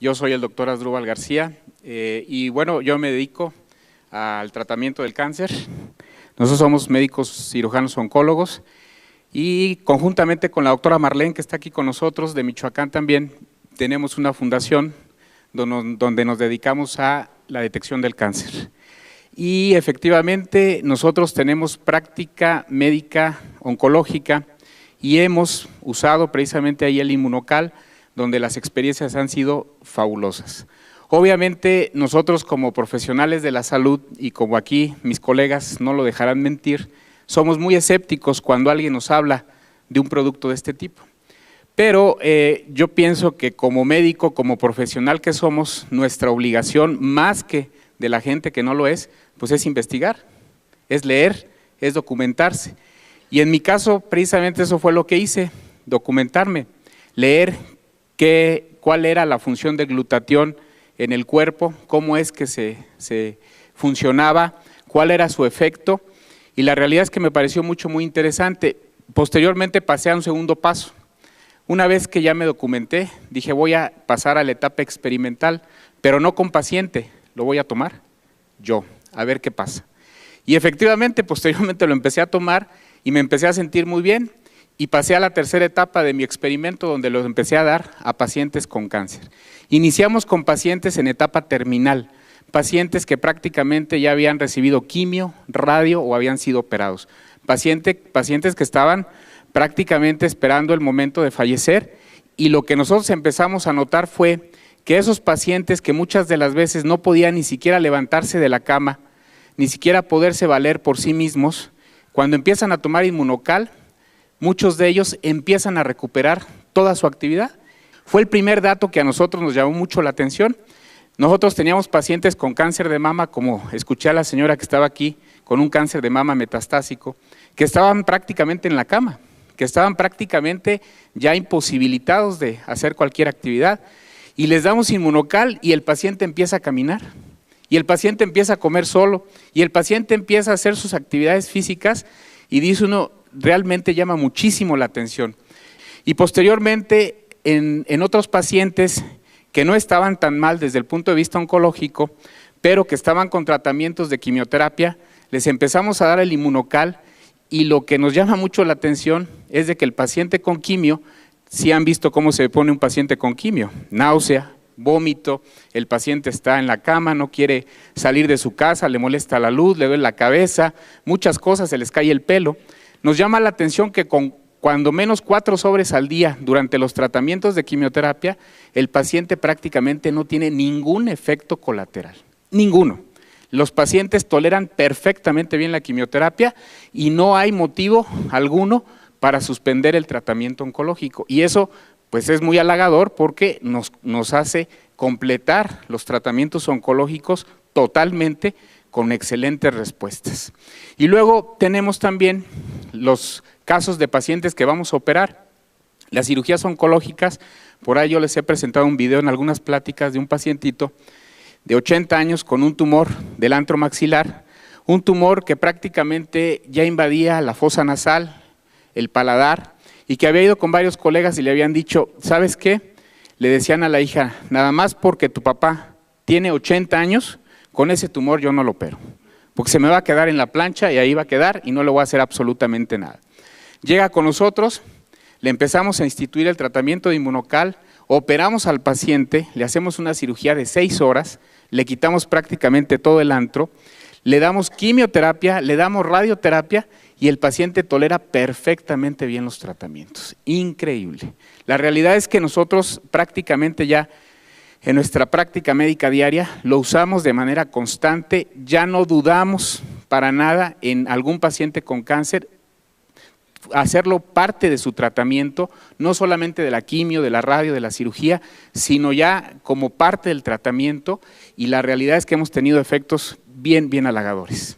Yo soy el doctor Asdrúbal García y bueno, yo me dedico al tratamiento del cáncer. Nosotros somos médicos cirujanos oncólogos y conjuntamente con la doctora Marlene, que está aquí con nosotros, de Michoacán también, tenemos una fundación donde nos dedicamos a la detección del cáncer. Y efectivamente nosotros tenemos práctica médica oncológica y hemos usado precisamente ahí el Inmunocal, donde las experiencias han sido fabulosas. Obviamente nosotros como profesionales de la salud y como aquí mis colegas no lo dejarán mentir, somos muy escépticos cuando alguien nos habla de un producto de este tipo. Pero yo pienso que como médico, como profesional que somos, nuestra obligación, más que de la gente que no lo es, pues es investigar, es leer, es documentarse. Y en mi caso, precisamente eso fue lo que hice, documentarme, leer cuál era la función del glutatión en el cuerpo, cómo es que se funcionaba, cuál era su efecto, y la realidad es que me pareció muy interesante. Posteriormente pasé a un segundo paso. Una vez que ya me documenté, dije voy a pasar a la etapa experimental, pero no con paciente, lo voy a tomar yo, a ver qué pasa. Y efectivamente, posteriormente lo empecé a tomar y me empecé a sentir muy bien y pasé a la tercera etapa de mi experimento donde lo empecé a dar a pacientes con cáncer. Iniciamos con pacientes en etapa terminal, pacientes que prácticamente ya habían recibido quimio, radio o habían sido operados, pacientes que estaban prácticamente esperando el momento de fallecer, y lo que nosotros empezamos a notar fue que esos pacientes que muchas de las veces no podían ni siquiera levantarse de la cama, ni siquiera poderse valer por sí mismos, cuando empiezan a tomar Inmunocal, muchos de ellos empiezan a recuperar toda su actividad. Fue el primer dato que a nosotros nos llamó mucho la atención. Nosotros teníamos pacientes con cáncer de mama, como escuché a la señora que estaba aquí, con un cáncer de mama metastásico, que estaban prácticamente en la cama, que estaban prácticamente ya imposibilitados de hacer cualquier actividad, y les damos Inmunocal y el paciente empieza a caminar, y el paciente empieza a comer solo, y el paciente empieza a hacer sus actividades físicas, y dice uno, realmente llama muchísimo la atención. Y posteriormente, en otros pacientes que no estaban tan mal desde el punto de vista oncológico, pero que estaban con tratamientos de quimioterapia, les empezamos a dar el Inmunocal, y lo que nos llama mucho la atención es de que el paciente con quimio, sí han visto cómo se pone un paciente con quimio, náusea, vómito, el paciente está en la cama, no quiere salir de su casa, le molesta la luz, le duele la cabeza, muchas cosas, se les cae el pelo. Nos llama la atención que con cuando menos 4 sobres al día durante los tratamientos de quimioterapia, el paciente prácticamente no tiene ningún efecto colateral, ninguno. Los pacientes toleran perfectamente bien la quimioterapia y no hay motivo alguno para suspender el tratamiento oncológico. Y eso pues es muy halagador porque nos hace completar los tratamientos oncológicos totalmente con excelentes respuestas. Y luego tenemos también los casos de pacientes que vamos a operar. Las cirugías oncológicas, por ahí yo les he presentado un video en algunas pláticas de un pacientito de 80 años con un tumor del antro maxilar, un tumor que prácticamente ya invadía la fosa nasal, el paladar, y que había ido con varios colegas y le habían dicho, ¿sabes qué? Le decían a la hija, nada más porque tu papá tiene 80 años, con ese tumor yo no lo opero, porque se me va a quedar en la plancha y ahí va a quedar y no le voy a hacer absolutamente nada. Llega con nosotros, le empezamos a instituir el tratamiento de Inmunocal, operamos al paciente, le hacemos una cirugía de 6 horas, le quitamos prácticamente todo el antro, le damos quimioterapia, le damos radioterapia y el paciente tolera perfectamente bien los tratamientos. Increíble. La realidad es que nosotros prácticamente ya en nuestra práctica médica diaria lo usamos de manera constante, ya no dudamos para nada en algún paciente con cáncer, hacerlo parte de su tratamiento, no solamente de la quimio, de la radio, de la cirugía, sino ya como parte del tratamiento, y la realidad es que hemos tenido efectos bien halagadores.